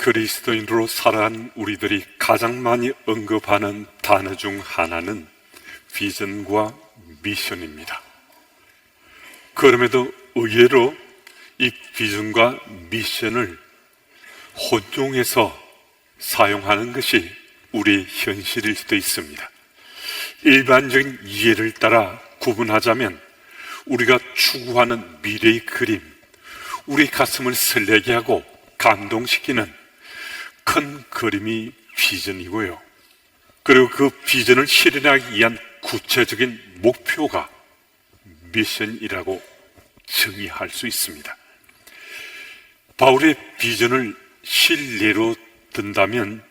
그리스도인으로 살아간 우리들이 가장 많이 언급하는 단어 중 하나는 비전과 미션입니다. 그럼에도 의외로 이 비전과 미션을 혼용해서 사용하는 것이 우리의 현실일 수도 있습니다. 일반적인 이해를 따라 구분하자면 우리가 추구하는 미래의 그림, 우리 가슴을 설레게 하고 감동시키는 큰 그림이 비전이고요. 그리고 그 비전을 실현하기 위한 구체적인 목표가 미션이라고 정의할 수 있습니다. 바울의 비전을 실례로 든다면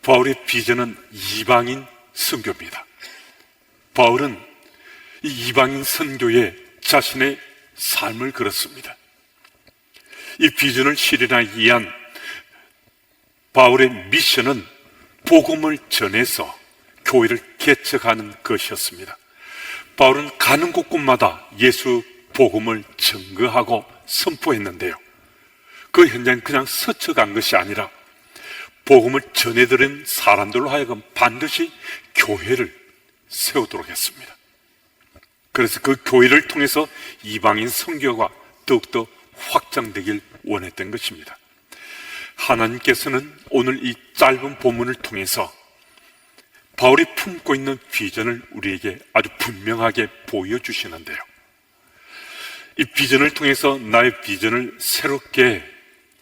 바울의 비전은 이방인 선교입니다. 바울은 이 이방인 선교에 자신의 삶을 걸었습니다. 이 비전을 실현하기 위한 바울의 미션은 복음을 전해서 교회를 개척하는 것이었습니다. 바울은 가는 곳곳마다 예수 복음을 증거하고 선포했는데요, 그 현장에 그냥 스쳐간 것이 아니라 복음을 전해드린 사람들로 하여금 반드시 교회를 세우도록 했습니다. 그래서 그 교회를 통해서 이방인 선교가 더욱더 확장되길 원했던 것입니다. 하나님께서는 오늘 이 짧은 본문을 통해서 바울이 품고 있는 비전을 우리에게 아주 분명하게 보여주시는데요, 이 비전을 통해서 나의 비전을 새롭게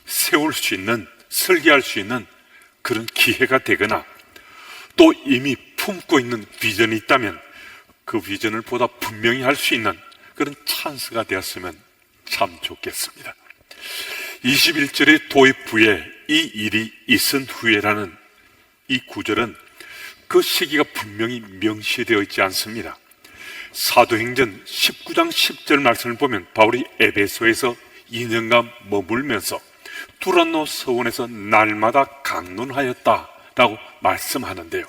세울 수 있는, 설계할 수 있는 그런 기회가 되거나 또 이미 품고 있는 비전이 있다면 그 비전을 보다 분명히 할 수 있는 그런 찬스가 되었으면 참 좋겠습니다. 21절의 도입 후에 이 일이 있은 후에라는 이 구절은 그 시기가 분명히 명시되어 있지 않습니다. 사도행전 19장 10절 말씀을 보면 바울이 에베소에서 2년간 머물면서 두란노 서원에서 날마다 강론하였다라고 말씀하는데요,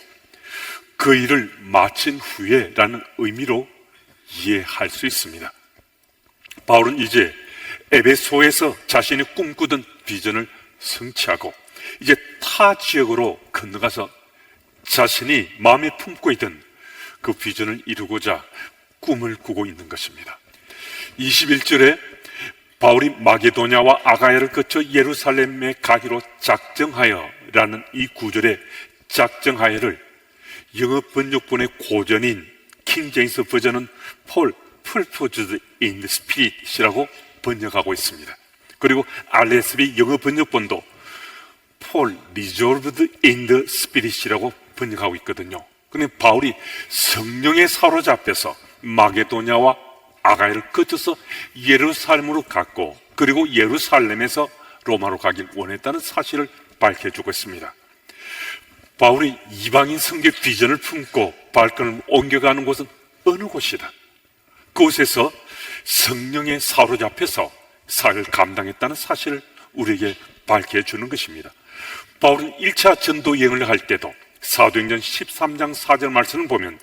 그 일을 마친 후에라는 의미로 이해할 수 있습니다. 바울은 이제 에베소에서 자신이 꿈꾸던 비전을 성취하고 이제 타 지역으로 건너가서 자신이 마음에 품고 있던 그 비전을 이루고자 꿈을 꾸고 있는 것입니다. 21절에 바울이 마게도냐와 아가야를 거쳐 예루살렘에 가기로 작정하여 라는 이 구절의 작정하여를 영어 번역본의 고전인 킹제임스 버전은 Paul purposed in the Spirit이라고 번역하고 있습니다. 그리고 RSV 영어 번역본도 Paul resolved in the Spirit이라고 번역하고 있거든요. 그런데 바울이 성령에 사로잡혀서 마게도냐와 아가야를 거쳐서 예루살렘으로 갔고 그리고 예루살렘에서 로마로 가길 원했다는 사실을 밝혀주고 있습니다. 바울이 이방인 선교 비전을 품고 발걸음을 옮겨가는 곳은 어느 곳이다, 그곳에서 성령에 사로잡혀서 사역을 감당했다는 사실을 우리에게 밝혀주는 것입니다. 바울은 1차 전도 여행을 할 때도 사도행전 13장 4절 말씀을 보면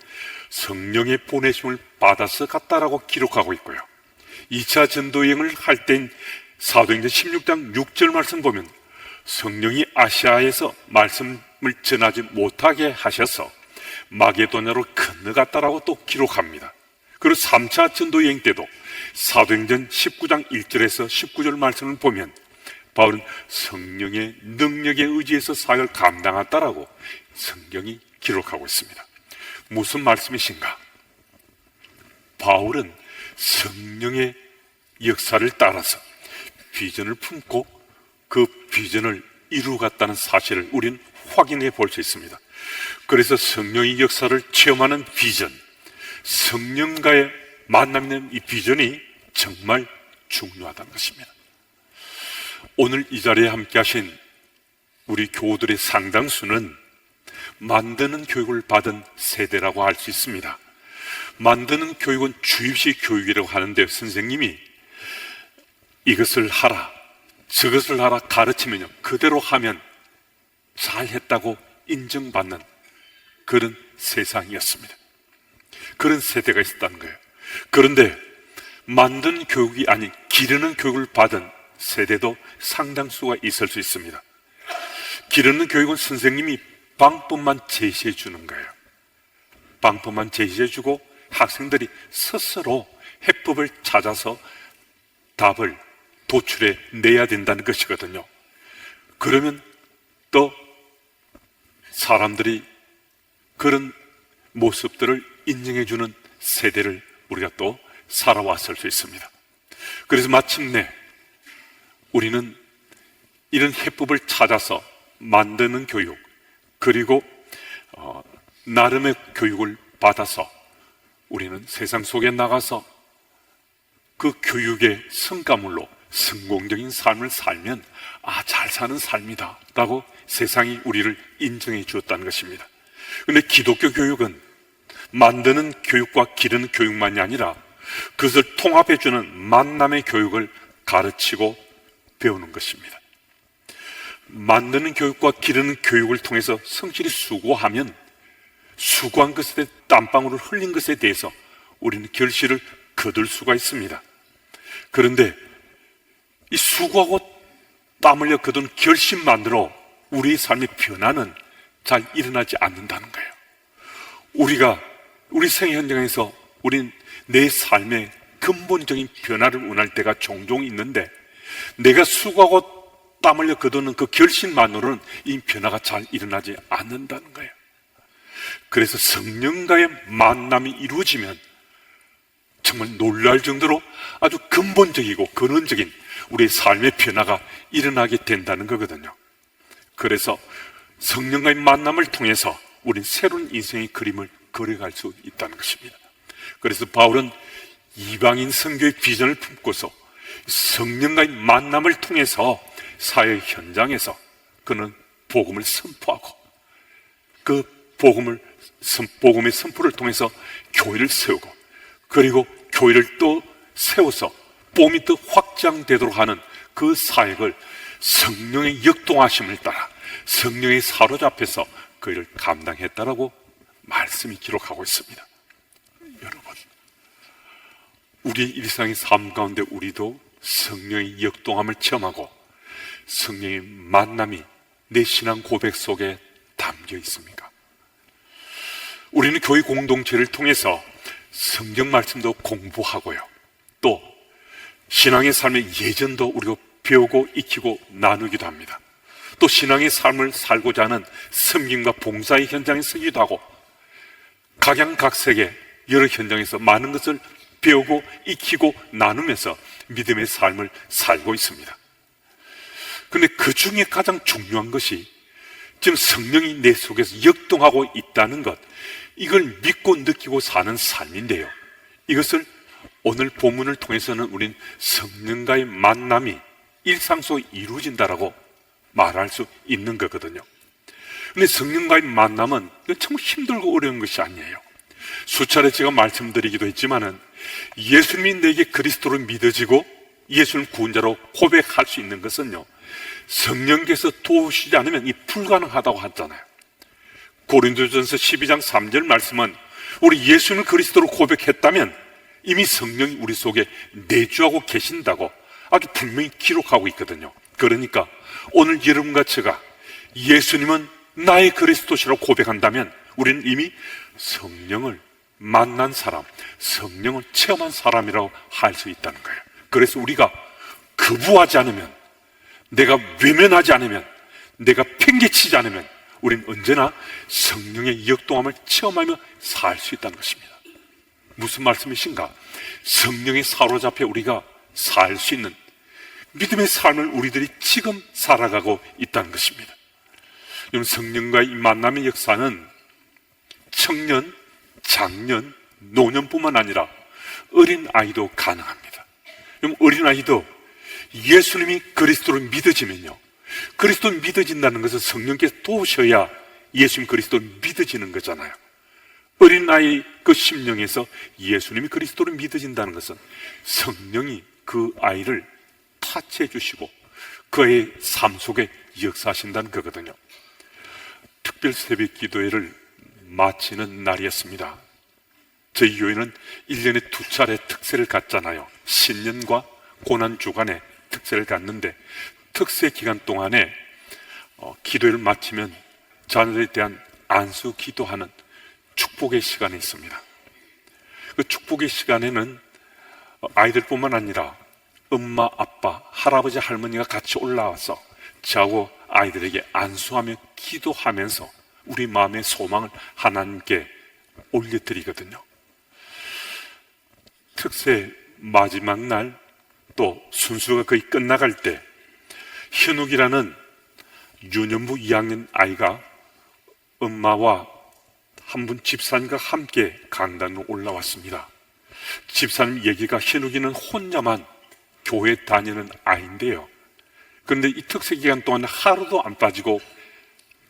성령의 보내심을 받아서 갔다라고 기록하고 있고요, 2차 전도 여행을 할 땐 사도행전 16장 6절 말씀 보면 성령이 아시아에서 말씀을 전하지 못하게 하셔서 마게도냐로 건너갔다라고 또 기록합니다. 그리고 3차 전도 여행 때도 사도행전 19장 1절에서 19절 말씀을 보면 바울은 성령의 능력에 의지해서 사역을 감당했다라고 성경이 기록하고 있습니다. 무슨 말씀이신가? 바울은 성령의 역사를 따라서 비전을 품고 그 비전을 이루어갔다는 사실을 우리는 확인해 볼 수 있습니다. 그래서 성령의 역사를 체험하는 비전, 성령과의 만남 있는 이 비전이 정말 중요하다는 것입니다. 오늘 이 자리에 함께 하신 우리 교우들의 상당수는 만드는 교육을 받은 세대라고 할 수 있습니다. 만드는 교육은 주입식 교육이라고 하는데 선생님이 이것을 하라, 저것을 하라 가르치면요, 그대로 하면 잘했다고 인정받는 그런 세상이었습니다. 그런 세대가 있었다는 거예요. 그런데 만드는 교육이 아닌 기르는 교육을 받은 세대도 상당수가 있을 수 있습니다. 기르는 교육은 선생님이 방법만 제시해 주는 거예요. 방법만 제시해 주고 학생들이 스스로 해법을 찾아서 답을 도출해 내야 된다는 것이거든요. 그러면 또 사람들이 그런 모습들을 인정해 주는 세대를 우리가 또 살아왔을 수 있습니다. 그래서 마침내 우리는 이런 해법을 찾아서 만드는 교육, 그리고 나름의 교육을 받아서 우리는 세상 속에 나가서 그 교육의 성과물로 성공적인 삶을 살면 잘 사는 삶이다 라고 세상이 우리를 인정해 주었다는 것입니다. 그런데 기독교 교육은 만드는 교육과 기르는 교육만이 아니라 그것을 통합해 주는 만남의 교육을 가르치고 배우는 것입니다. 만드는 교육과 기르는 교육을 통해서 성실히 수고하면 수고한 것에 땀방울을 흘린 것에 대해서 우리는 결실을 거둘 수가 있습니다. 그런데 이 수고하고 땀 흘려 거둔 결실만으로 우리의 삶의 변화는 잘 일어나지 않는다는 거예요. 우리 생애 현장에서 우린 내 삶의 근본적인 변화를 원할 때가 종종 있는데 내가 수고하고 땀 흘려 거두는 그 결실만으로는 이 변화가 잘 일어나지 않는다는 거예요. 그래서 성령과의 만남이 이루어지면 정말 놀랄 정도로 아주 근본적이고 근원적인 우리의 삶의 변화가 일어나게 된다는 거거든요. 그래서 성령과의 만남을 통해서 우리는 새로운 인생의 그림을 그려갈 수 있다는 것입니다. 그래서 바울은 이방인 선교의 비전을 품고서 성령과의 만남을 통해서 사회 현장에서 그는 복음을 선포하고 그 복음의 선포를 통해서 교회를 세우고 그리고 교회를 또 세워서 뽐이 더 확장되도록 하는 그 사역을 성령의 역동하심을 따라 성령의 사로잡혀서 그 일을 감당했다라고 말씀이 기록하고 있습니다. 여러분, 우리 일상의 삶 가운데 우리도 성령의 역동함을 체험하고 성령의 만남이 내 신앙 고백 속에 담겨 있습니까? 우리는 교회 공동체를 통해서 성경 말씀도 공부하고요, 또 신앙의 삶의 예전도 우리가 배우고 익히고 나누기도 합니다. 또 신앙의 삶을 살고자 하는 섬김과 봉사의 현장에 서기도 하고 각양각색의 여러 현장에서 많은 것을 배우고 익히고 나누면서 믿음의 삶을 살고 있습니다. 그런데 그 중에 가장 중요한 것이 지금 성령이 내 속에서 역동하고 있다는 것, 이걸 믿고 느끼고 사는 삶인데요, 이것을 오늘 본문을 통해서는 우린 성령과의 만남이 일상 속에 이루어진다라고 말할 수 있는 거거든요. 그런데 성령과의 만남은 참 힘들고 어려운 것이 아니에요. 수차례 제가 말씀드리기도 했지만은 예수님이 내게 그리스도로 믿어지고 예수님 구원자로 고백할 수 있는 것은요, 성령께서 도우시지 않으면 이 불가능하다고 하잖아요. 고린도전서 12장 3절 말씀은 우리 예수님 그리스도로 고백했다면 이미 성령이 우리 속에 내주하고 계신다고 아주 분명히 기록하고 있거든요. 그러니까 오늘 여러분과 제가 예수님은 나의 그리스도시라고 고백한다면 우리는 이미 성령을 만난 사람, 성령을 체험한 사람이라고 할 수 있다는 거예요. 그래서 우리가 거부하지 않으면, 내가 외면하지 않으면, 내가 팽개치지 않으면 우리는 언제나 성령의 역동함을 체험하며 살 수 있다는 것입니다. 무슨 말씀이신가? 성령에 사로잡혀 우리가 살 수 있는 믿음의 삶을 우리들이 지금 살아가고 있다는 것입니다. 여러분, 성령과의 이 만남의 역사는 청년, 장년, 노년뿐만 아니라 어린 아이도 가능합니다. 여러분, 어린 아이도 예수님이 그리스도를 믿어지면요, 그리스도를 믿어진다는 것은 성령께서 도우셔야 예수님 그리스도를 믿어지는 거잖아요. 어린아이 그 심령에서 예수님이 그리스도를 믿어진다는 것은 성령이 그 아이를 타치해 주시고 그의 삶 속에 역사하신다는 거거든요. 특별 새벽 기도회를 마치는 날이었습니다. 저희 교회는 1년에 2차례 특세를 갖잖아요. 신년과 고난 주간에 특세를 갖는데 특세 기간 동안에 기도를 마치면 자녀들에 대한 안수 기도하는 축복의 시간이 있습니다. 그 축복의 시간에는 아이들뿐만 아니라 엄마, 아빠, 할아버지, 할머니가 같이 올라와서 저하고 아이들에게 안수하며 기도하면서 우리 마음의 소망을 하나님께 올려드리거든요. 특세 마지막 날 또 순수가 거의 끝나갈 때 현욱이라는 유년부 2학년 아이가 엄마와 한 분 집사님과 함께 강단으로 올라왔습니다. 집사님 얘기가 현욱이는 혼자만 교회 다니는 아이인데요. 그런데 이 특세 기간 동안 하루도 안 빠지고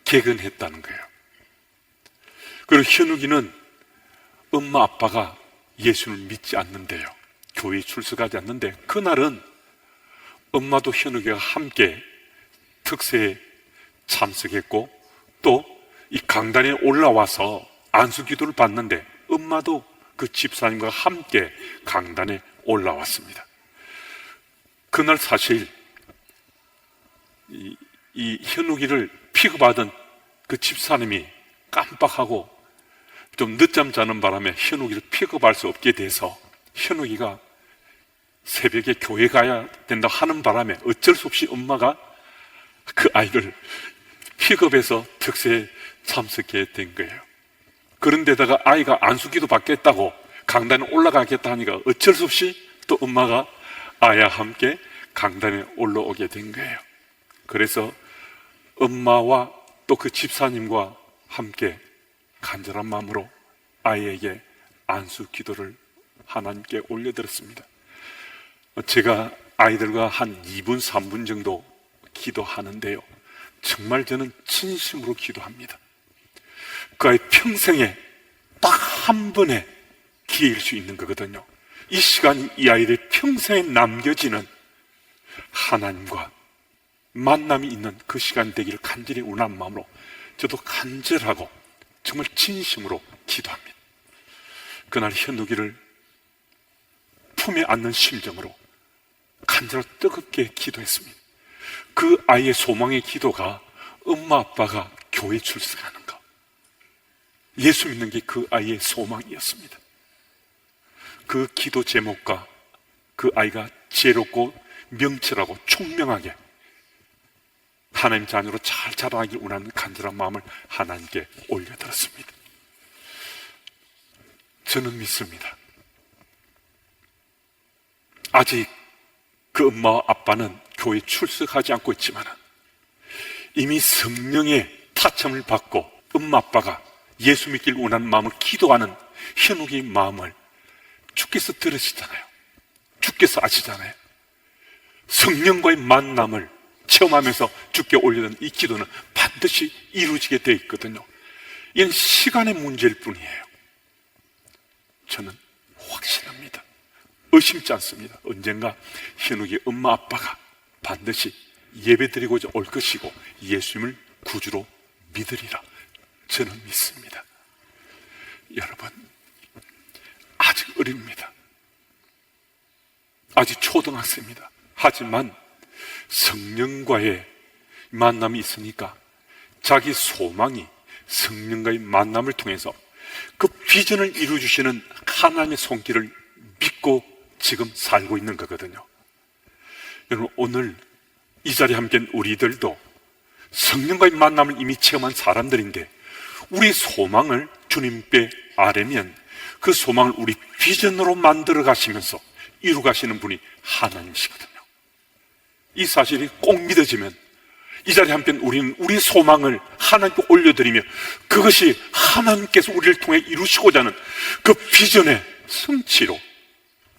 개근했다는 거예요. 그리고 현욱이는 엄마 아빠가 예수를 믿지 않는데요. 교회에 출석하지 않는데 그날은 엄마도 현욱이가 함께 특세에 참석했고 또 이 강단에 올라와서 안수 기도를 받는데 엄마도 그 집사님과 함께 강단에 올라왔습니다. 그날 사실 이 현욱이를 픽업하던 그 집사님이 깜빡하고 좀 늦잠 자는 바람에 현욱이를 픽업할 수 없게 돼서 현욱이가 새벽에 교회 가야 된다 하는 바람에 어쩔 수 없이 엄마가 그 아이를 픽업해서 특세에 참석해 된 거예요. 그런데다가 아이가 안수기도 받겠다고 강단에 올라가겠다 하니까 어쩔 수 없이 또 엄마가 아이와 함께 강단에 올라오게 된 거예요. 그래서 엄마와 또 그 집사님과 함께 간절한 마음으로 아이에게 안수 기도를 하나님께 올려드렸습니다. 제가 아이들과 한 2분, 3분 정도 기도하는데요. 정말 저는 진심으로 기도합니다. 그 아이 평생에 딱 한 번의 기회일 수 있는 거거든요. 이 시간이 이 아이들 평생에 남겨지는 하나님과 만남이 있는 그 시간 되기를 간절히 원하는 마음으로 저도 간절하고 정말 진심으로 기도합니다. 그날 현욱이를 품에 안는 심정으로 간절하고 뜨겁게 기도했습니다. 그 아이의 소망의 기도가 엄마 아빠가 교회 출석하는 것, 예수 믿는 게 그 아이의 소망이었습니다. 그 기도 제목과 그 아이가 지혜롭고 명철하고 총명하게 하나님 자녀로 잘 자라나길 원하는 간절한 마음을 하나님께 올려드렸습니다. 저는 믿습니다. 아직 그 엄마와 아빠는 교회에 출석하지 않고 있지만 이미 성령의 타첨을 받고 엄마 아빠가 예수 믿길 원하는 마음을 기도하는 현욱의 마음을 주께서 들으시잖아요. 주께서 아시잖아요. 성령과의 만남을 체험하면서 주께 올려드린 이 기도는 반드시 이루어지게 되어 있거든요. 이건 시간의 문제일 뿐이에요. 저는 확신합니다. 의심치 않습니다. 언젠가 현욱의 엄마 아빠가 반드시 예배드리고자 올 것이고 예수님을 구주로 믿으리라 저는 믿습니다. 여러분, 아직 어립니다. 아직 초등학생입니다. 하지만 성령과의 만남이 있으니까 자기 소망이 성령과의 만남을 통해서 그 비전을 이루어주시는 하나님의 손길을 믿고 지금 살고 있는 거거든요. 여러분, 오늘 이 자리에 함께한 우리들도 성령과의 만남을 이미 체험한 사람들인데 우리 소망을 주님께 아뢰면 그 소망을 우리 비전으로 만들어 가시면서 이루 가시는 분이 하나님이시거든요. 이 사실이 꼭 믿어지면 이 자리에 함께 우리는 우리 소망을 하나님께 올려드리며 그것이 하나님께서 우리를 통해 이루시고자 하는 그 비전의 성취로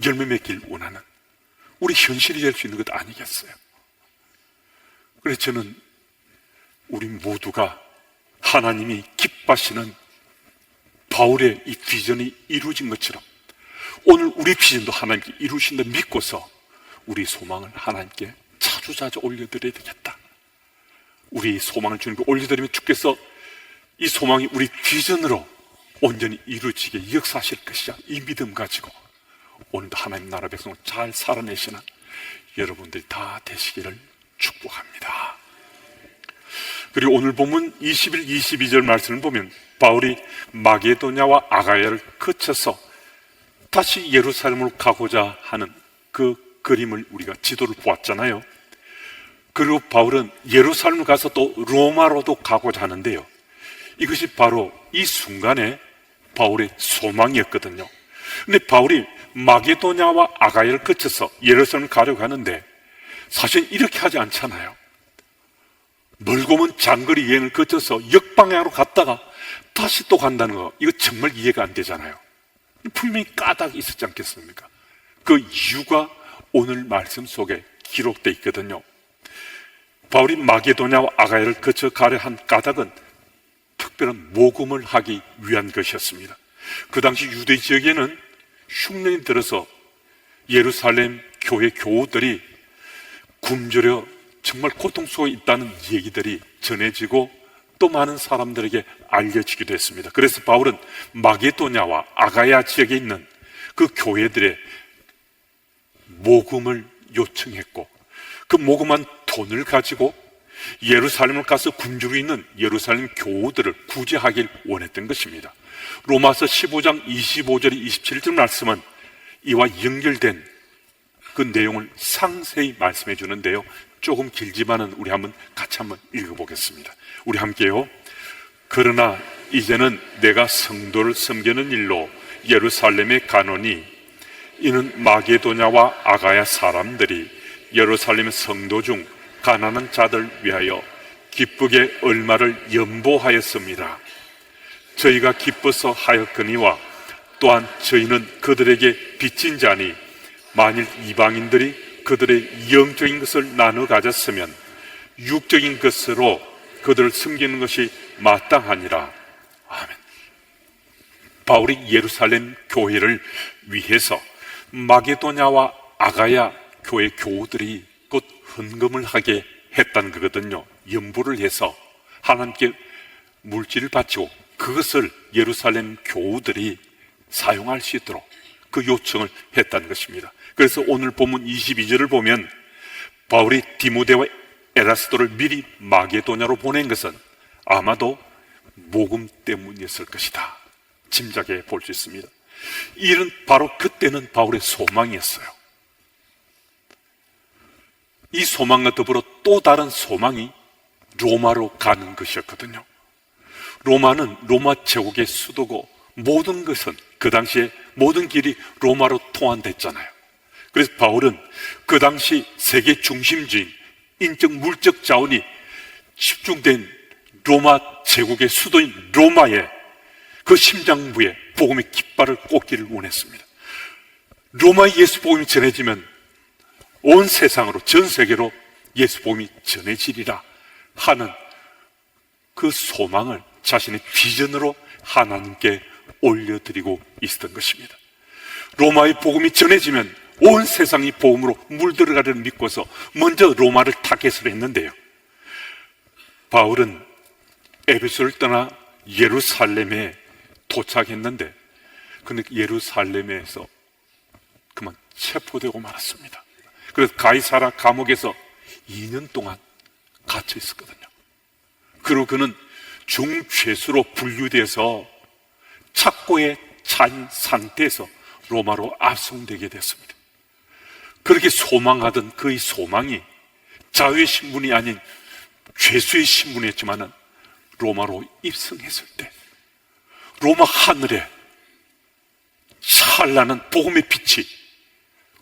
열매 맺길 원하는 우리 현실이 될 수 있는 것 아니겠어요? 그래서 저는 우리 모두가 하나님이 기뻐하시는 바울의 이 비전이 이루어진 것처럼 오늘 우리 비전도 하나님께 이루신다 믿고서 우리 소망을 하나님께 자주자주 올려드려야 되겠다. 우리 소망을 주님께 올려드리면 주께서 이 소망이 우리 비전으로 온전히 이루어지게 역사하실 것이야. 이 믿음 가지고 오늘도 하나님 나라 백성을 잘 살아내시는 여러분들이 다 되시기를 축복합니다. 그리고 오늘 본문 21, 22절 말씀을 보면 바울이 마게도냐와 아가야를 거쳐서 다시 예루살렘으로 가고자 하는 그 그림을 우리가 지도를 보았잖아요. 그리고 바울은 예루살렘을 가서 또 로마로도 가고자 하는데요, 이것이 바로 이 순간에 바울의 소망이었거든요. 근데 바울이 마게도냐와 아가야를 거쳐서 예루살렘을 가려고 하는데 사실 이렇게 하지 않잖아요. 멀고 먼 장거리 여행을 거쳐서 역방향으로 갔다가 다시 또 간다는 거, 이거 정말 이해가 안 되잖아요. 분명히 까닭이 있었지 않겠습니까? 그 이유가 오늘 말씀 속에 기록되어 있거든요. 바울이 마게도냐와 아가야를 거쳐 가려 한 까닭은 특별한 모금을 하기 위한 것이었습니다. 그 당시 유대 지역에는 흉년이 들어서 예루살렘 교회 교우들이 굶주려 정말 고통 속에 있다는 얘기들이 전해지고 또 많은 사람들에게 알려지기도 했습니다. 그래서 바울은 마게도냐와 아가야 지역에 있는 그 교회들의 모금을 요청했고, 그 모금한 돈을 가지고 예루살렘을 가서 굶주려 있는 예루살렘 교우들을 구제하길 원했던 것입니다. 로마서 15장 25절 27절 말씀은 이와 연결된 그 내용을 상세히 말씀해 주는데요, 조금 길지만은 우리 같이 한번 읽어보겠습니다. 우리 함께요. 그러나 이제는 내가 성도를 섬기는 일로 예루살렘에 가노니 이는 마게도냐와 아가야 사람들이 예루살렘 성도 중 가난한 자들 위하여 기쁘게 얼마를 연보하였습니다. 저희가 기뻐서 하였거니와 또한 저희는 그들에게 빚진 자니 만일 이방인들이 그들의 영적인 것을 나눠 가졌으면 육적인 것으로 그들을 섬기는 것이 마땅하니라. 아멘. 바울이 예루살렘 교회를 위해서 마게도냐와 아가야 교회 교우들이 곧 헌금을 하게 했다는 거거든요. 연보를 해서 하나님께 물질을 바치고 그것을 예루살렘 교우들이 사용할 수 있도록 그 요청을 했다는 것입니다. 그래서 오늘 본문 22절을 보면 바울이 디모데와 에라스도를 미리 마게도냐로 보낸 것은 아마도 모금 때문이었을 것이다, 짐작해 볼 수 있습니다. 이 일은 바로 그때는 바울의 소망이었어요. 이 소망과 더불어 또 다른 소망이 로마로 가는 것이었거든요. 로마는 로마 제국의 수도고 모든 것은 그 당시에 모든 길이 로마로 통한됐잖아요. 그래서 바울은 그 당시 세계 중심지인 인적 물적 자원이 집중된 로마 제국의 수도인 로마의 그 심장부에 복음의 깃발을 꽂기를 원했습니다. 로마의 예수 복음이 전해지면 온 세상으로, 전 세계로 예수 복음이 전해지리라 하는 그 소망을 자신의 비전으로 하나님께 올려드리고 있었던 것입니다. 로마의 복음이 전해지면 온 세상이 복음으로 물들어가리를 믿고서 먼저 로마를 타겟으로 했는데요, 바울은 에베소를 떠나 예루살렘에 도착했는데, 근데 예루살렘에서 그만 체포되고 말았습니다. 그래서 가이사라 감옥에서 2년 동안 갇혀 있었거든요. 그리고 그는 중죄수로 분류돼서 착고에 찬 상태에서 로마로 압송되게 됐습니다. 그렇게 소망하던 그의 소망이 자유의 신분이 아닌 죄수의 신분이었지만은 로마로 입성했을 때 로마 하늘에 찬란한 복음의 빛이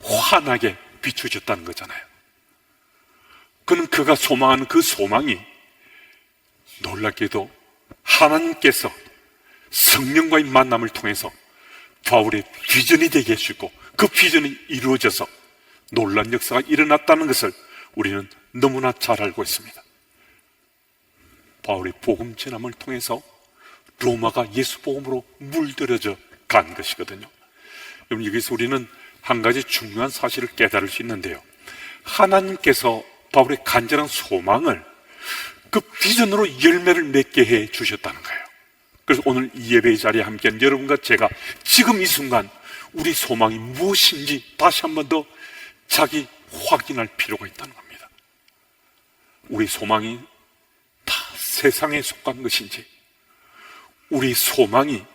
환하게 비춰졌다는 거잖아요. 그는 그가 소망하는 그 소망이 놀랍게도 하나님께서 성령과의 만남을 통해서 바울의 비전이 되게 해주고 그 비전이 이루어져서 놀라운 역사가 일어났다는 것을 우리는 너무나 잘 알고 있습니다. 바울의 복음 전함을 통해서 로마가 예수 복음으로 물들여져 간 것이거든요. 여러분, 여기서 우리는 한 가지 중요한 사실을 깨달을 수 있는데요, 하나님께서 바울의 간절한 소망을 그 비전으로 열매를 맺게 해 주셨다는 거예요. 그래서 오늘 이 예배의 자리에 함께한 여러분과 제가 지금 이 순간 우리 소망이 무엇인지 다시 한 번 더 자기 확인할 필요가 있다는 겁니다. 우리 소망이 다 세상에 속한 것인지, 우리 소망이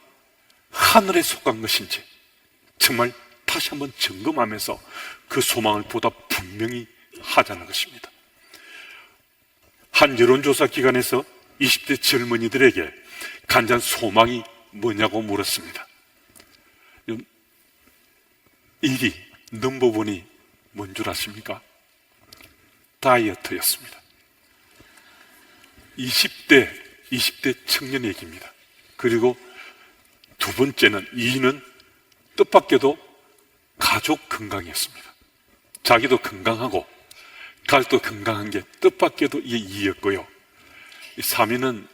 하늘에 속한 것인지 정말 다시 한번 점검하면서 그 소망을 보다 분명히 하자는 것입니다. 한 여론조사 기관에서 20대 젊은이들에게 간절한 소망이 뭐냐고 물었습니다. 1위 넘버원이 뭔 줄 아십니까? 다이어트였습니다. 20대 청년 얘기입니다. 그리고 두 번째는 2위는 뜻밖에도 가족 건강이었습니다. 자기도 건강하고 가족도 건강한 게 뜻밖에도 이게 2위였고요. 3위는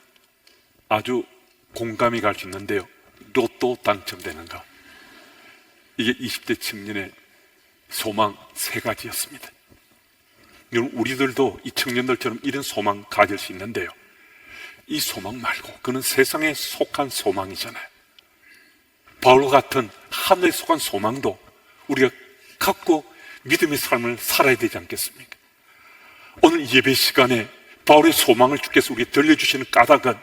아주 공감이 갈 수 있는데요. 로또 당첨되는가. 이게 20대 청년의 소망 3가지였습니다. 우리들도 이 청년들처럼 이런 소망 가질 수 있는데요. 이 소망 말고 그는 세상에 속한 소망이잖아요. 바울과 같은 하늘에 속한 소망도 우리가 갖고 믿음의 삶을 살아야 되지 않겠습니까? 오늘 예배 시간에 바울의 소망을 주께서 우리에게 들려주시는 까닭은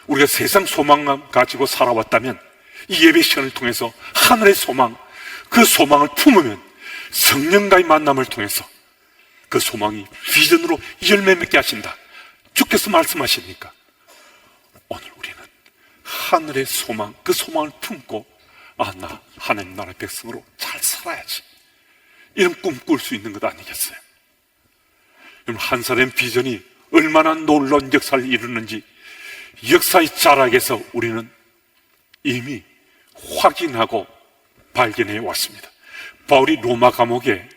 우리가 세상 소망만 가지고 살아왔다면 이 예배 시간을 통해서 하늘의 소망, 그 소망을 품으면 성령과의 만남을 통해서 그 소망이 비전으로 열매 맺게 하신다. 주께서 말씀하시니까 오늘 우리는 하늘의 소망, 그 소망을 품고 나 하나님 나라의 백성으로 잘 살아야지, 이런 꿈 꿀 수 있는 것 아니겠어요? 여러분, 한 사람의 비전이 얼마나 놀라운 역사를 이루는지 역사의 자락에서 우리는 이미 확인하고 발견해 왔습니다. 바울이 로마 감옥에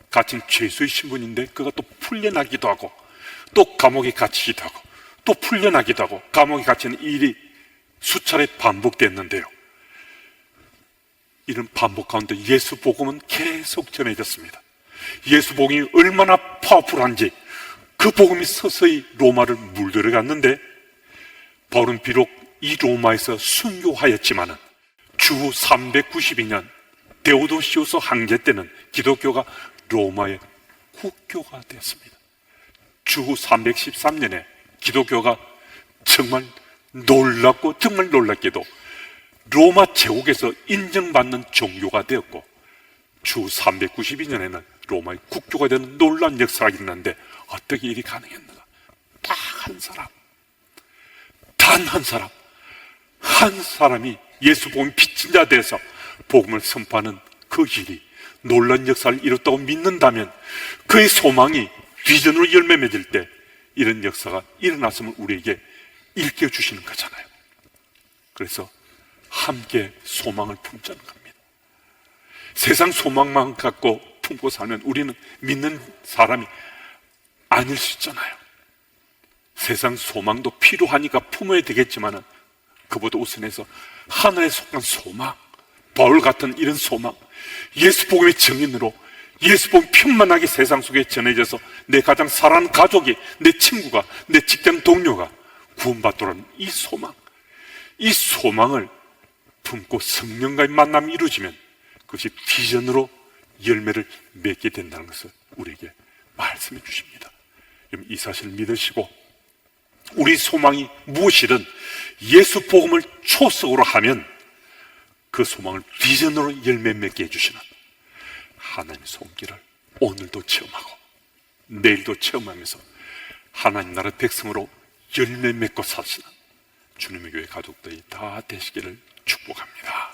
갇힌 죄수의 신분인데 그가 또 풀려나기도 하고 또 감옥에 갇히기도 하고 또 풀려나기도 하고 감옥에 갇히는 일이 수차례 반복됐는데요. 이런 반복 가운데 예수 복음은 계속 전해졌습니다. 예수 복음이 얼마나 파워풀한지 그 복음이 서서히 로마를 물들어갔는데 바울은 비록 이 로마에서 순교하였지만은 주후 392년 데오도시우스 황제 때는 기독교가 로마의 국교가 되었습니다. 주후 313년에 기독교가 정말 놀랍고 정말 놀랍게도 로마 제국에서 인정받는 종교가 되었고 주후 392년에는 로마의 국교가 되는 놀라운 역사가 일어났는데 어떻게 일이 가능했는가? 딱 한 사람, 단 한 사람이 예수 복음 빚진 자 돼서 복음을 선포하는 그 일이 놀라운 역사를 이뤘다고 믿는다면 그의 소망이 비전으로 열매 맺을 때 이런 역사가 일어났음을 우리에게 일깨워주시는 거잖아요. 그래서 함께 소망을 품자는 겁니다. 세상 소망만 갖고 품고 살면 우리는 믿는 사람이 아닐 수 있잖아요. 세상 소망도 필요하니까 품어야 되겠지만은 그보다 우선해서 하늘에 속한 소망, 바울 같은 이런 소망, 예수 복음의 증인으로 예수 복음 편만하게 세상 속에 전해져서 내 가장 사랑하는 가족이, 내 친구가, 내 직장 동료가 구원받도록 이 소망을 품고 성령과의 만남이 이루어지면 그것이 비전으로 열매를 맺게 된다는 것을 우리에게 말씀해 주십니다. 이 사실을 믿으시고 우리 소망이 무엇이든 예수 복음을 초석으로 하면 그 소망을 비전으로 열매 맺게 해주시는 하나님의 손길을 오늘도 체험하고 내일도 체험하면서 하나님 나라 백성으로 열매 맺고 사시는 주님의 교회 가족들이 다 되시기를 축복합니다.